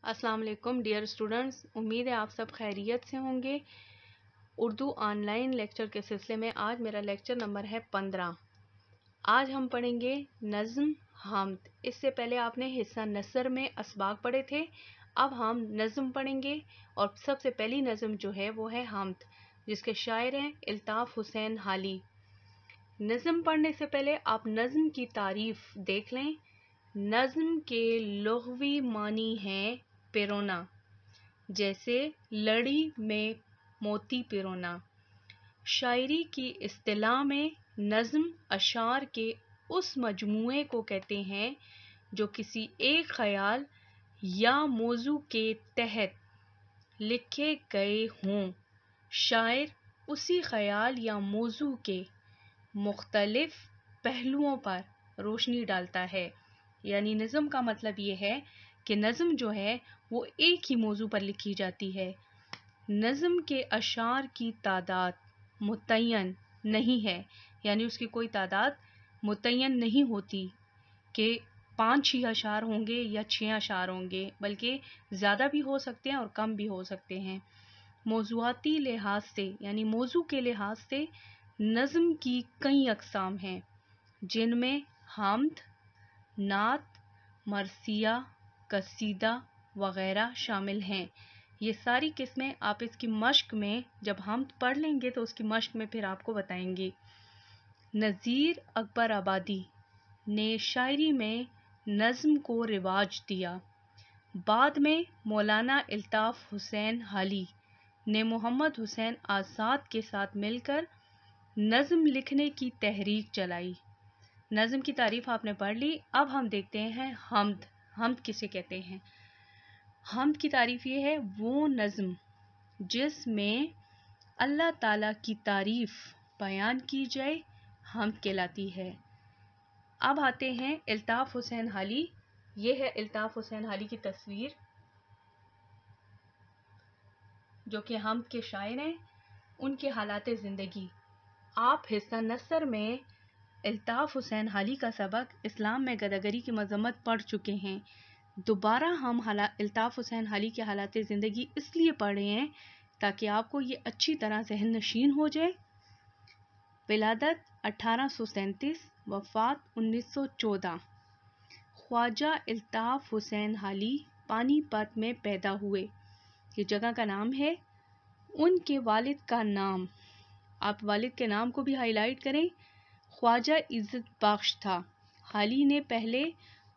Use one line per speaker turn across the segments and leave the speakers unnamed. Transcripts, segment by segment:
السلام علیکم dear students, امید ہے آپ سب خیریت سے ہوں گے۔ اردو آن لائن لیکچر کے سلسلے میں آج میرا لیکچر نمبر ہے 15۔ آج ہم پڑھیں گے نظم حمد۔ اس سے پہلے آپ نے حصہ نثر میں اسباق پڑھے تھے، اب ہم نظم پڑھیں گے، اور سب سے پہلی نظم جو ہے وہ ہے حمد، جس کے شاعر ہیں الطاف حسین حالی۔ نظم پڑھنے سے پہلے آپ نظم کی تعریف دیکھ لیں۔ نظم کے لغوی معنی ہیں پیرونا، جیسے لڑی میں موتی پیرونا۔ شاعری کی اصطلاح میں نظم اشعار کے اس مجموعے کو کہتے ہیں جو کسی ایک خیال یا موضوع کے تحت لکھے گئے ہوں۔ شاعر اسی خیال یا موضوع کے مختلف پہلوؤں پر روشنی ڈالتا ہے۔ یعنی نظم کا مطلب یہ ہے کہ نظم جو ہے وہ ایک ہی موضوع پر لکھی جاتی ہے۔ نظم کے اشعار کی تعداد متعین نہیں ہے، یعنی اس کی کوئی تعداد متعین نہیں ہوتی کہ 5-6 اشعار ہوں گے یا 6 اشعار ہوں گے، بلکہ زیادہ بھی ہو سکتے ہیں اور کم بھی ہو سکتے ہیں۔ موضوعاتی لحاظ سے یعنی موضوع کے لحاظ سے نظم کی کئی اقسام ہیں، جن میں حمد، نعت، مرثیہ، قصیدہ وغیرہ شامل ہیں۔ یہ ساری قسمیں آپ اس کی مشق میں جب حمد پڑھ لیں گے تو اس کی مشق میں پھر آپ کو بتائیں گے۔ نذیر اکبر آبادی نے شاعری میں نظم کو رواج دیا۔ بعد میں مولانا الطاف حسین حالی نے محمد حسین آزاد کے ساتھ مل کر نظم لکھنے کی تحریک چلائی۔ نظم کی تعریف آپ نے پڑھ لی، اب ہم دیکھتے ہیں حمد۔ حمد کسے کہتے ہیں؟ حمد کی تعریف یہ ہے وہ نظم جس میں اللہ تعالیٰ کی تعریف بیان کی جائے، حمد کہلاتی ہے۔ اب آتے ہیں الطاف حسین حالی۔ یہ ہے الطاف حسین حالی کی تصویر، جو کہ حمد کے شاعر ہیں۔ ان کے حالات زندگی۔ آپ حصہ نثر میں الطاف حسین حالی کا سبق اسلام میں گداگری کی مذمت پڑھ چکے ہیں۔ دوبارہ ہم الطاف حسین حالی کے حالات زندگی اس لیے پڑھ رہے ہیں تاکہ آپ کو یہ اچھی طرح ذہن نشین ہو جائے۔ ولادت 1837، وفات 1914۔ خواجہ الطاف حسین حالی پانی پت میں پیدا ہوئے، یہ جگہ کا نام ہے۔ ان کے والد کا نام، آپ والد کے نام کو بھی ہائی لائٹ کریں، خواجہ عزت بخش تھا۔ حالی نے پہلے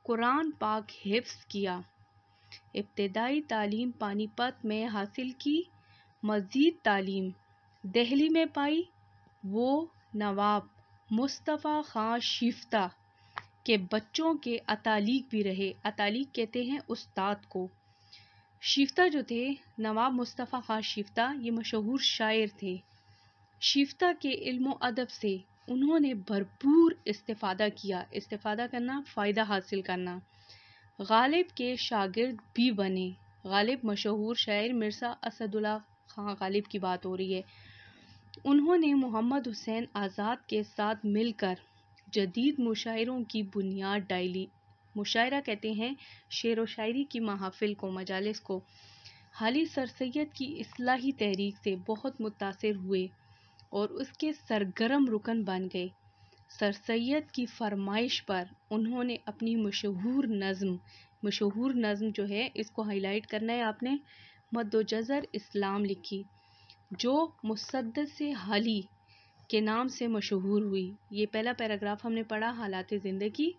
قرآن پاک حفظ کیا، ابتدائی تعلیم پانی پت میں حاصل کی، مزید تعلیم دہلی میں پائی۔ وہ نواب مصطفیٰ خان شیفتہ کے بچوں کے اتالیق بھی رہے۔ اتالیق کہتے ہیں استاد کو۔ شیفتہ جو تھے، نواب مصطفیٰ خان شیفتہ، یہ مشہور شاعر تھے۔ شیفتہ کے علم و ادب سے انہوں نے بھرپور استفادہ کیا۔ استفادہ کرنا، فائدہ حاصل کرنا۔ غالب کے شاگرد بھی بنے۔ غالب مشہور شاعر مرزا اسد اللہ خان غالب کی بات ہو رہی ہے۔ انہوں نے محمد حسین آزاد کے ساتھ مل کر جدید مشاعروں کی بنیاد ڈالی۔ مشاعرہ کہتے ہیں شعر و شاعری کی محافل کو، مجالس کو۔ حالی سر سید کی اصلاحی تحریک سے بہت متاثر ہوئے اور اس کے سرگرم رکن بن گئے۔ سر سید کی فرمائش پر انہوں نے اپنی مشہور نظم جو ہے، اس کو ہائی لائٹ کرنا ہے آپ نے، مد و جزر اسلام لکھی، جو مسدس حالی کے نام سے مشہور ہوئی۔ یہ پہلا پیراگراف ہم نے پڑھا، حالات زندگی۔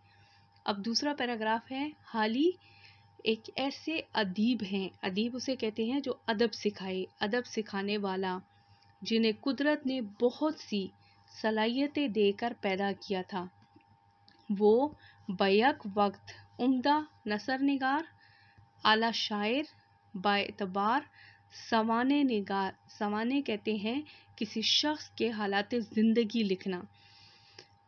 اب دوسرا پیراگراف ہے، حالی ایک ایسے ادیب ہیں، ادیب اسے کہتے ہیں جو ادب سکھائے، ادب سکھانے والا، جنہیں قدرت نے بہت سی صلاحیتیں دے کر پیدا کیا تھا۔ وہ بیک وقت عمدہ نثر نگار، اعلیٰ شاعر، بااعتبار سوانح نگار۔ سوانح کہتے ہیں کسی شخص کے حالات زندگی لکھنا،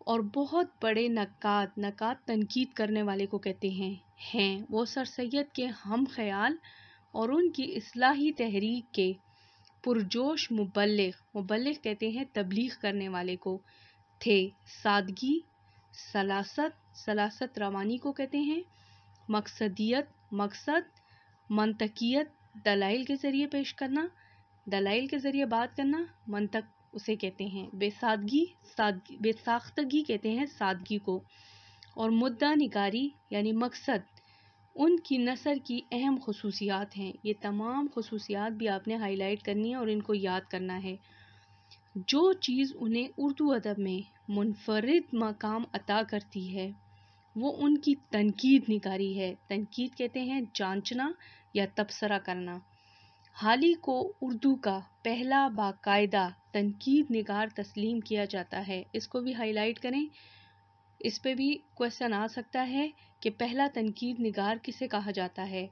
اور بہت بڑے نقاد تنقید کرنے والے کو کہتے ہیں۔ وہ سر سید کے ہم خیال اور ان کی اصلاحی تحریک کے پرجوش مبلغ کہتے ہیں تبلیغ کرنے والے کو تھے۔ سادگی، سلاست روانی کو کہتے ہیں، مقصدیت، مقصد منطقیت دلائل کے ذریعے پیش کرنا، دلائل کے ذریعے بات کرنا، منطق اسے کہتے ہیں۔ بے ساختگی کہتے ہیں سادگی کو، اور مدعا نگاری یعنی مقصد ان کی نثر کی اہم خصوصیات ہیں۔ یہ تمام خصوصیات بھی آپ نے ہائی لائٹ کرنی ہے اور ان کو یاد کرنا ہے۔ جو چیز انہیں اردو ادب میں منفرد مقام عطا کرتی ہے وہ ان کی تنقید نگاری ہے۔ تنقید کہتے ہیں جانچنا یا تبصرہ کرنا۔ حالی کو اردو کا پہلا باقاعدہ تنقید نگار تسلیم کیا جاتا ہے۔ اس کو بھی ہائی لائٹ کریں، اس پہ بھی کویسچن آ سکتا ہے کہ پہلا تنقید نگار کسے کہا جاتا ہے۔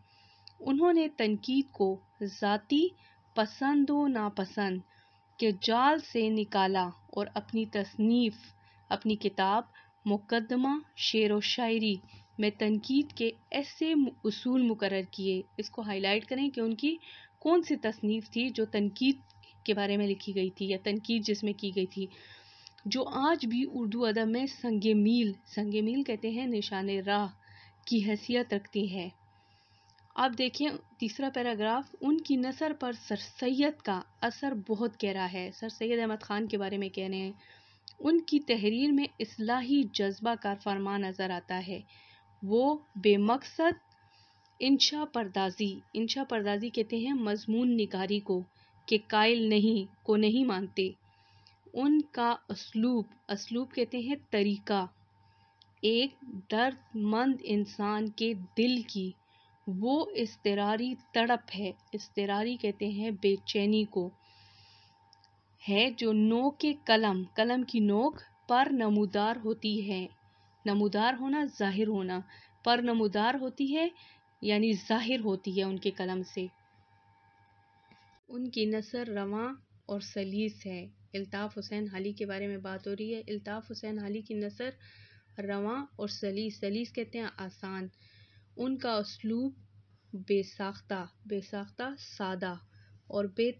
انہوں نے تنقید کو ذاتی پسند و ناپسند کے جال سے نکالا اور اپنی تصنیف، اپنی کتاب مقدمہ شعر و شاعری میں تنقید کے ایسے اصول مقرر کیے۔ اس کو ہائی لائٹ کریں کہ ان کی کون سی تصنیف تھی جو تنقید کے بارے میں لکھی گئی تھی یا تنقید جس میں کی گئی تھی، جو آج بھی اردو ادب میں سنگ میل کہتے ہیں نشان راہ کی حیثیت رکھتی ہے۔ آپ دیکھیں تیسرا پیراگراف، ان کی نثر پر سر سید کا اثر بہت گہرا ہے۔ سر سید احمد خان کے بارے میں کہہ رہے ہیں۔ ان کی تحریر میں اصلاحی جذبہ کار فرما نظر آتا ہے۔ وہ بے مقصد انشا پردازی کہتے ہیں مضمون نگاری کو کہ قائل نہیں مانتے۔ ان کا اسلوب کہتے ہیں طریقہ، ایک درد مند انسان کے دل کی وہ اضطراری تڑپ ہے، اضطراری کہتے ہیں بے چینی کو، ہے جو نوک قلم کی نوک پر نمودار ہوتی ہے۔ نمودار ہونا، ظاہر ہونا، پر نمودار ہوتی ہے یعنی ظاہر ہوتی ہے ان کے قلم سے۔ ان کی نثر رواں اور سلیس ہے۔ الطاف حسین حالی کے بارے میں بات ہو رہی ہے۔ الطاف حسین حالی کی نثر رواں اور سلیس کہتے ہیں آسان۔ ان کا اسلوب بے ساختہ سادہ اور بے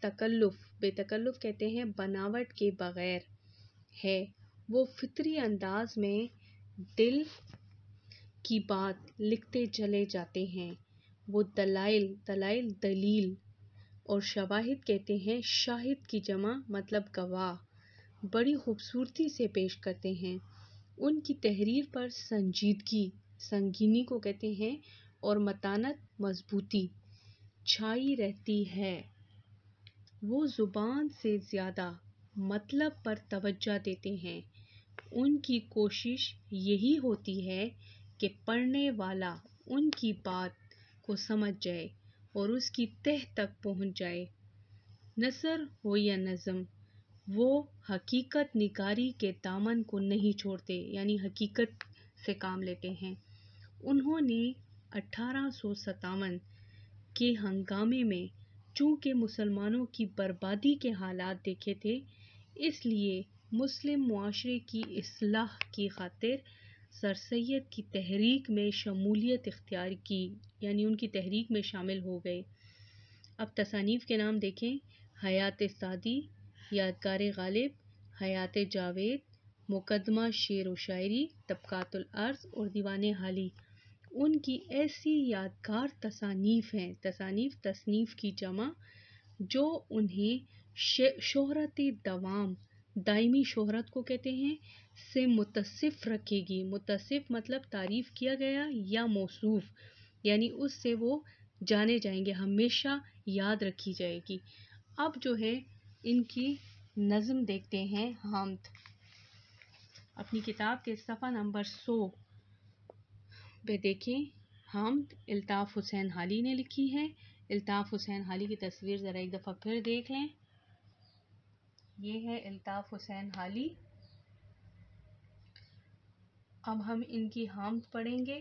تکلف کہتے ہیں بناوٹ کے بغیر ہے۔ وہ فطری انداز میں دل کی بات لکھتے چلے جاتے ہیں۔ وہ دلیل اور شواہد کہتے ہیں شاہد کی جمع مطلب گواہ، بڑی خوبصورتی سے پیش کرتے ہیں۔ ان کی تحریر پر سنگینی کو کہتے ہیں اور متانت مضبوطی چھائی رہتی ہے۔ وہ زبان سے زیادہ مطلب پر توجہ دیتے ہیں۔ ان کی کوشش یہی ہوتی ہے کہ پڑھنے والا ان کی بات کو سمجھ جائے اور اس کی تہ تک پہنچ جائے۔ نثر ہو یا نظم، وہ حقیقت نگاری کے دامن کو نہیں چھوڑتے، یعنی حقیقت سے کام لیتے ہیں۔ انہوں نے 1857 کے ہنگامے میں چونکہ مسلمانوں کی بربادی کے حالات دیکھے تھے، اس لیے مسلم معاشرے کی اصلاح کی خاطر سر سید کی تحریک میں شمولیت اختیار کی، یعنی ان کی تحریک میں شامل ہو گئے۔ اب تصانیف کے نام دیکھیں: حیات سعدی، یادگار غالب، حیات جاوید، مقدمہ شعر و شاعری، طبقات الارض اور دیوان حالی۔ ان کی ایسی یادگار تصانیف ہیں، تصنیف کی جمع، جو انہیں شہرت دائمی شہرت کو کہتے ہیں سے متصف رکھے گی۔ متصف مطلب تعریف کیا گیا یا موصوف، یعنی اس سے وہ جانے جائیں گے، ہمیشہ یاد رکھی جائے گی۔ اب جو ہے ان کی نظم دیکھتے ہیں۔ حمد اپنی کتاب کے صفحہ نمبر 100 پہ دیکھیں۔ حمد الطاف حسین حالی نے لکھی ہے۔ الطاف حسین حالی کی تصویر ذرا ایک دفعہ پھر دیکھ لیں۔ یہ ہے الطاف حسین حالی۔ اب ہم ان کی حمد پڑھیں گے۔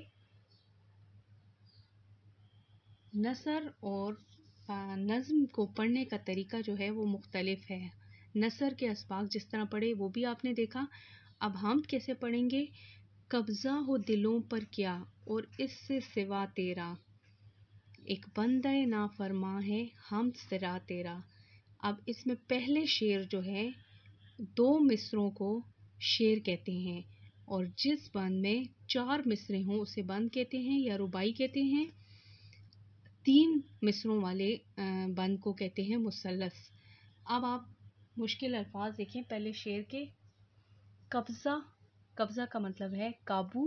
نثر اور نظم کو پڑھنے کا طریقہ جو ہے وہ مختلف ہے۔ نثر کے اسباق جس طرح پڑھے وہ بھی آپ نے دیکھا۔ اب حمد کیسے پڑھیں گے؟ قبضہ ہو دلوں پر کیا اور اس سے سوا تیرا، ایک بندہ نافرماں ہے حمد سرا تیرا۔ اب اس میں پہلے شعر جو ہے 2 مصروں کو شعر کہتے ہیں، اور جس بند میں 4 مصرے ہوں اسے بند کہتے ہیں یا رباعی کہتے ہیں۔ 3 مصروں والے بند کو کہتے ہیں مثلث۔ اب آپ مشکل الفاظ دیکھیں پہلے شعر کے۔ قبضہ، قبضہ کا مطلب ہے قابو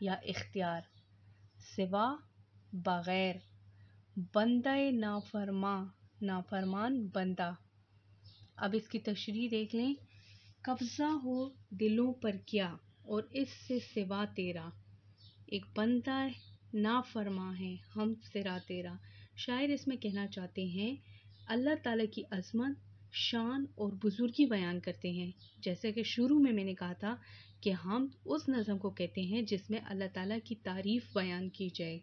یا اختیار۔ سوا، بغیر۔ بندہ نافرمان، نافرمان بندہ۔ اب اس کی تشریح دیکھ لیں۔ قبضہ ہو دلوں پر کیا اور اس سے سوا تیرا، ایک بندہ نافرمان ہے ہم سرا تیرا۔ شاعر اس میں کہنا چاہتے ہیں اللہ تعالیٰ کی عظمت، شان اور بزرگی بیان کرتے ہیں۔ جیسے کہ شروع میں نے کہا تھا کہ ہم اس نظم کو کہتے ہیں جس میں اللہ تعالیٰ کی تعریف بیان کی جائے،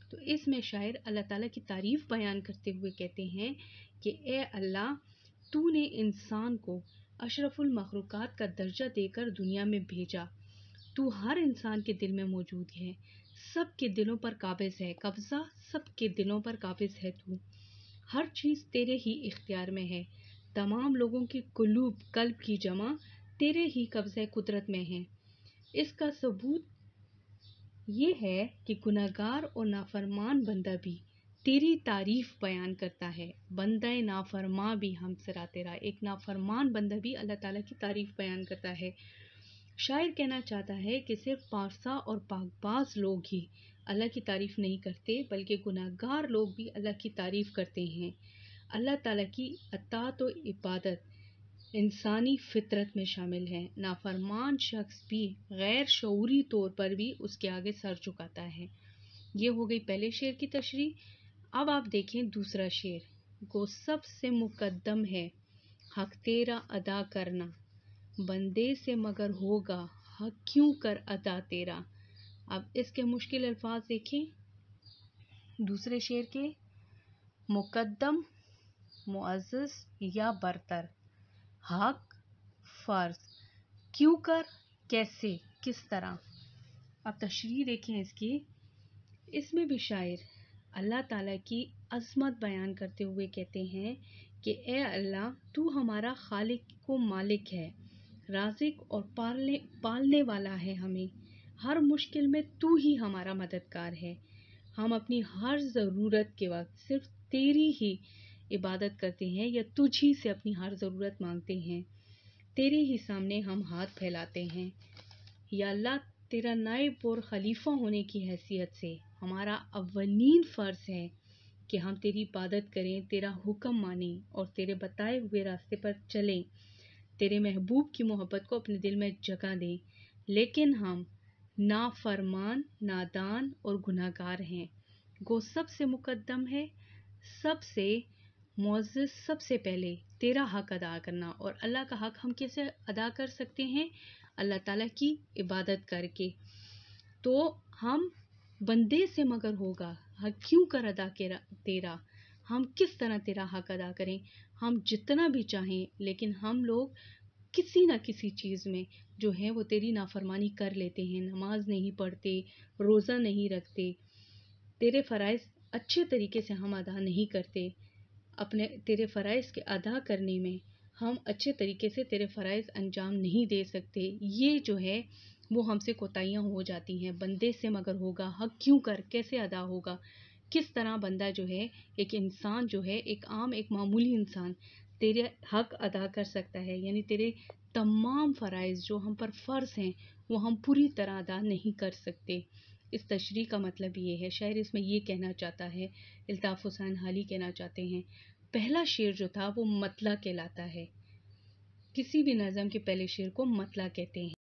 تو اس میں شاعر اللہ تعالیٰ کی تعریف بیان کرتے ہوئے کہتے ہیں کہ اے اللہ، تو نے انسان کو اشرف المخلوقات کا درجہ دے کر دنیا میں بھیجا، تو ہر انسان کے دل میں موجود ہے، سب کے دلوں پر قابض ہے، قبضہ سب کے دلوں پر قابض ہے، تو ہر چیز تیرے ہی اختیار میں ہے، تمام لوگوں کی قلب کی جمع تیرے ہی قبضہ قدرت میں ہے۔ اس کا ثبوت یہ ہے کہ گناہگار اور نافرمان بندہ بھی تیری تعریف بیان کرتا ہے۔ بندہ نافرمان بھی ہم سرا تیرا، ایک نافرمان بندہ بھی اللہ تعالیٰ کی تعریف بیان کرتا ہے۔ شاعر کہنا چاہتا ہے کہ صرف پارسا اور پاک باز لوگ ہی اللہ کی تعریف نہیں کرتے، بلکہ گناہگار لوگ بھی اللہ کی تعریف کرتے ہیں۔ اللہ تعالیٰ کی اطاعت و عبادت انسانی فطرت میں شامل ہے۔ نافرمان شخص بھی غیر شعوری طور پر بھی اس کے آگے سر جھکاتا ہے۔ یہ ہو گئی پہلے شعر کی تشریح۔ اب آپ دیکھیں دوسرا شعر۔ گو سب سے مقدم ہے حق تیرا ادا کرنا، بندے سے مگر ہوگا حق کیوں کر ادا تیرا۔ اب اس کے مشکل الفاظ دیکھیں دوسرے شعر کے۔ مقدم، معزز یا برتر، حق، فرض، کیوں کر، کیسے، کس طرح۔ اب تشریح دیکھیں اس کی۔ اس میں بھی شاعر اللہ تعالیٰ کی عظمت بیان کرتے ہوئے کہتے ہیں کہ اے اللہ، تو ہمارا خالق و مالک ہے، رازق اور پالنے والا ہے، ہمیں ہر مشکل میں تو ہی ہمارا مددگار ہے۔ ہم اپنی ہر ضرورت کے وقت صرف تیری ہی عبادت کرتے ہیں یا تجھ ہی سے اپنی ہر ضرورت مانگتے ہیں، تیرے ہی سامنے ہم ہاتھ پھیلاتے ہیں۔ یا اللہ، تیرا نائب اور خلیفہ ہونے کی حیثیت سے ہمارا اولین فرض ہے کہ ہم تیری عبادت کریں، تیرا حکم مانیں اور تیرے بتائے ہوئے راستے پر چلیں، تیرے محبوب کی محبت کو اپنے دل میں جگہ دیں، لیکن ہم نافرمان، نادان اور گناہگار ہیں۔ گو سب سے مقدم ہے، سب سے معزز، سب سے پہلے تیرا حق ادا کرنا، اور اللہ کا حق ہم کیسے ادا کر سکتے ہیں؟ اللہ تعالیٰ کی عبادت کر کے۔ تو ہم بندے سے مگر ہوگا حق کیوں کر ادا تیرا، ہم کس طرح تیرا حق ادا کریں؟ ہم جتنا بھی چاہیں، لیکن ہم لوگ کسی نہ کسی چیز میں جو ہے وہ تیری نافرمانی کر لیتے ہیں، نماز نہیں پڑھتے، روزہ نہیں رکھتے، تیرے فرائض اچھے طریقے سے ہم ادا نہیں کرتے، اپنے تیرے فرائض کے ادا کرنے میں ہم اچھے طریقے سے تیرے فرائض انجام نہیں دے سکتے، یہ جو ہے وہ ہم سے کوتاہیاں ہو جاتی ہیں۔ بندے سے مگر ہوگا حق کیوں کر، کیسے ادا ہوگا، کس طرح بندہ جو ہے، ایک انسان جو ہے، ایک عام ایک معمولی انسان تیرے حق ادا کر سکتا ہے؟ یعنی تیرے تمام فرائض جو ہم پر فرض ہیں وہ ہم پوری طرح ادا نہیں کر سکتے۔ اس تشریح کا مطلب یہ ہے، شاعر اس میں یہ کہنا چاہتا ہے، الطاف حسین حالی کہنا چاہتے ہیں، پہلا شعر جو تھا وہ مطلع کہلاتا ہے، کسی بھی نظم کے پہلے شعر کو مطلع کہتے ہیں۔